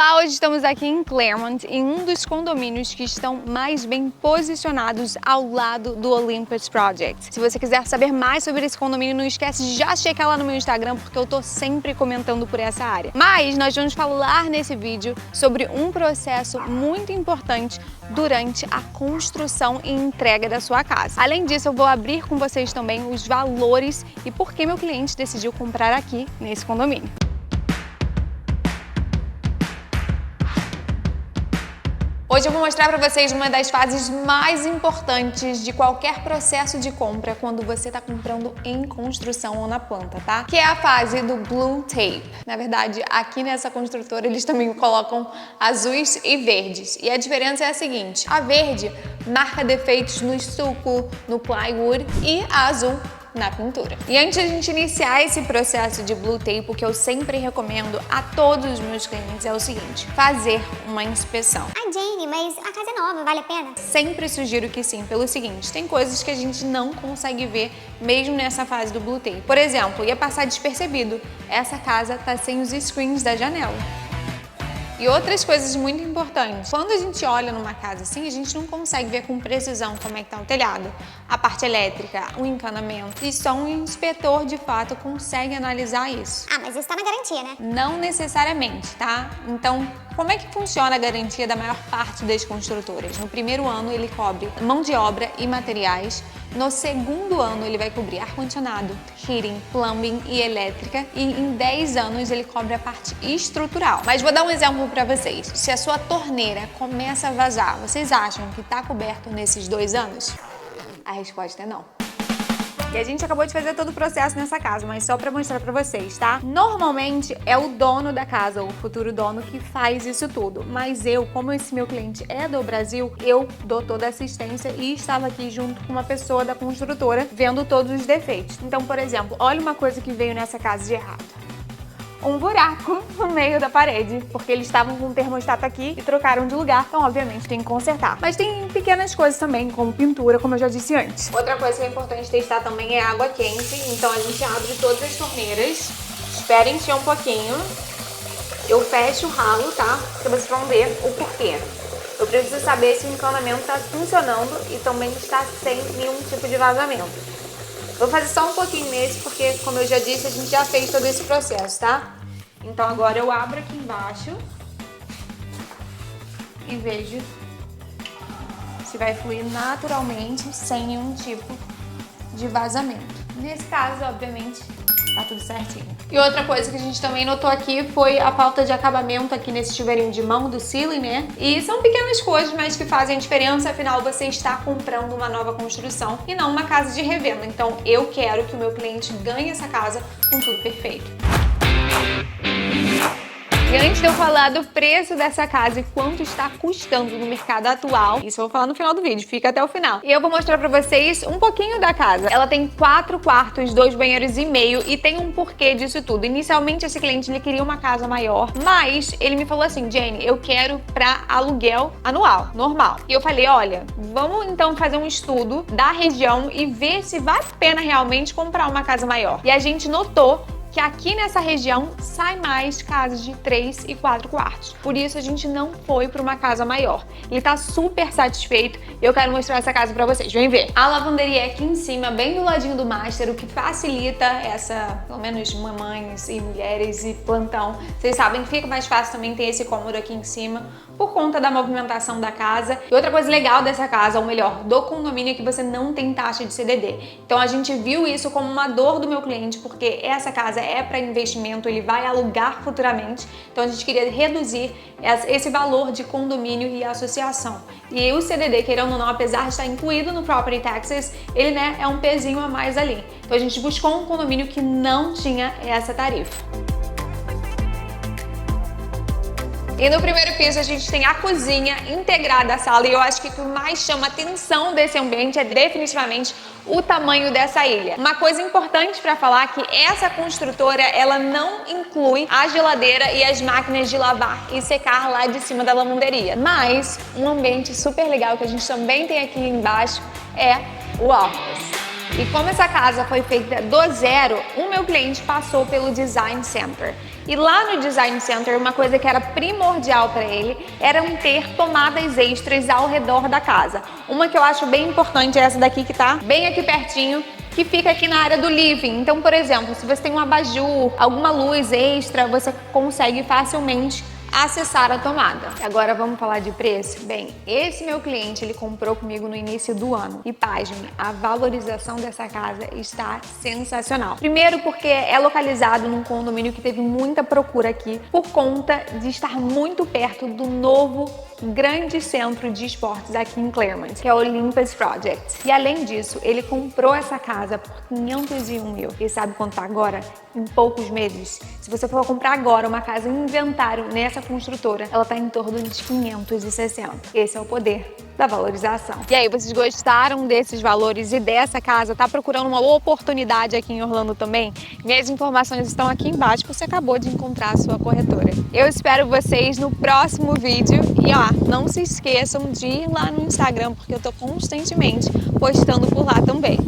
Olá, hoje estamos aqui em Claremont, em um dos condomínios que estão mais bem posicionados ao lado do Olympus Project. Se você quiser saber mais sobre esse condomínio, não esquece de já checar lá no meu Instagram, porque eu tô sempre comentando por essa área. Mas nós vamos falar nesse vídeo sobre um processo muito importante durante a construção e entrega da sua casa. Além disso, eu vou abrir com vocês também os valores e por que meu cliente decidiu comprar aqui nesse condomínio. Hoje eu vou mostrar para vocês uma das fases mais importantes de qualquer processo de compra quando você está comprando em construção ou na planta, tá? Que é a fase do Blue Tape. Na verdade, aqui nessa construtora eles também colocam azuis e verdes. E a diferença é a seguinte: a verde marca defeitos no estuco, no plywood, e a azul na pintura. E antes de a gente iniciar esse processo de Blue Tape, o que eu sempre recomendo a todos os meus clientes é o seguinte: fazer uma inspeção. Ai, Jane, mas a casa é nova, vale a pena? Sempre sugiro que sim, pelo seguinte: tem coisas que a gente não consegue ver mesmo nessa fase do Blue Tape. Por exemplo, ia passar despercebido, essa casa tá sem os screens da janela. E outras coisas muito importantes. Quando a gente olha numa casa assim, a gente não consegue ver com precisão como é que tá o telhado, a parte elétrica, o encanamento. E só um inspetor, de fato, consegue analisar isso. Ah, mas isso tá na garantia, né? Não necessariamente, tá? Então, como é que funciona a garantia da maior parte das construtoras? No primeiro ano, ele cobre mão de obra e materiais. No segundo ano, ele vai cobrir ar-condicionado, heating, plumbing e elétrica. E em 10 anos, ele cobre a parte estrutural. Mas vou dar um exemplo para vocês. Se a sua torneira começa a vazar, vocês acham que está coberto nesses 2 anos? A resposta é não. E a gente acabou de fazer todo o processo nessa casa, mas só pra mostrar pra vocês, tá? Normalmente é o dono da casa, o futuro dono, que faz isso tudo. Mas eu, como esse meu cliente é do Brasil, eu dou toda a assistência e estava aqui junto com uma pessoa da construtora vendo todos os defeitos. Então, por exemplo, olha uma coisa que veio nessa casa de errado: um buraco no meio da parede, porque eles estavam com o termostato aqui e trocaram de lugar, então obviamente tem que consertar. Mas tem pequenas coisas também, como pintura, como eu já disse antes. Outra coisa que é importante testar também é água quente, então a gente abre todas as torneiras, espera encher um pouquinho, eu fecho o ralo, tá? Porque vocês vão ver o porquê. Eu preciso saber se o encanamento está funcionando e também está sem nenhum tipo de vazamento. Vou fazer só um pouquinho nesse, porque, como eu já disse, a gente já fez todo esse processo, tá? Então agora eu abro aqui embaixo e vejo se vai fluir naturalmente, sem nenhum tipo de vazamento. Nesse caso, obviamente, tá tudo certinho. E outra coisa que a gente também notou aqui foi a falta de acabamento aqui nesse chuveirinho de mão do ceiling, né? E são pequenas coisas, mas que fazem a diferença. Afinal, você está comprando uma nova construção e não uma casa de revenda. Então, eu quero que o meu cliente ganhe essa casa com tudo perfeito. E antes de eu falar do preço dessa casa e quanto está custando no mercado atual, isso eu vou falar no final do vídeo, fica até o final. E eu vou mostrar pra vocês um pouquinho da casa. Ela tem 4 quartos, 2 banheiros e meio e tem um porquê disso tudo. Inicialmente esse cliente ele queria uma casa maior, mas ele me falou assim: Jane, eu quero pra aluguel anual, normal. E eu falei: olha, vamos então fazer um estudo da região e ver se vale a pena realmente comprar uma casa maior. E a gente notou que aqui nessa região sai mais casas de 3 e 4 quartos. Por isso a gente não foi para uma casa maior. Ele tá super satisfeito e eu quero mostrar essa casa para vocês. Vem ver. A lavanderia é aqui em cima, bem do ladinho do master, o que facilita essa, pelo menos mamães e mulheres e plantão. Vocês sabem que fica mais fácil também ter esse cômodo aqui em cima por conta da movimentação da casa. E outra coisa legal dessa casa, ou melhor, do condomínio, é que você não tem taxa de CDD. Então a gente viu isso como uma dor do meu cliente, porque essa casa é para investimento, ele vai alugar futuramente, então a gente queria reduzir esse valor de condomínio e associação. E o CDD, querendo ou não, apesar de estar incluído no Property Taxes, ele, né, é um pezinho a mais ali. Então a gente buscou um condomínio que não tinha essa tarifa. E no primeiro piso a gente tem a cozinha integrada à sala, e eu acho que o que mais chama a atenção desse ambiente é definitivamente o tamanho dessa ilha. Uma coisa importante para falar é que essa construtora, ela não inclui a geladeira e as máquinas de lavar e secar lá de cima da lavanderia. Mas um ambiente super legal que a gente também tem aqui embaixo é o office. E como essa casa foi feita do zero, o meu cliente passou pelo Design Center. E lá no Design Center, uma coisa que era primordial para ele era ter tomadas extras ao redor da casa. Uma que eu acho bem importante é essa daqui que tá bem aqui pertinho, que fica aqui na área do living. Então, por exemplo, se você tem um abajur, alguma luz extra, você consegue facilmente acessar a tomada. Agora vamos falar de preço? Bem, esse meu cliente, ele comprou comigo no início do ano. E pasmem, a valorização dessa casa está sensacional. Primeiro porque é localizado num condomínio que teve muita procura aqui por conta de estar muito perto do novo grande centro de esportes aqui em Claremont, que é o Olympus Project. E além disso, ele comprou essa casa por 501 mil. E sabe quanto tá agora? Em poucos meses. Se você for comprar agora uma casa em inventário nessa construtora, ela tá em torno de 560. Esse é o poder da valorização. E aí, vocês gostaram desses valores e dessa casa? Tá procurando uma oportunidade aqui em Orlando também? Minhas informações estão aqui embaixo, você acabou de encontrar a sua corretora. Eu espero vocês no próximo vídeo e ó, não se esqueçam de ir lá no Instagram, porque eu tô constantemente postando por lá também.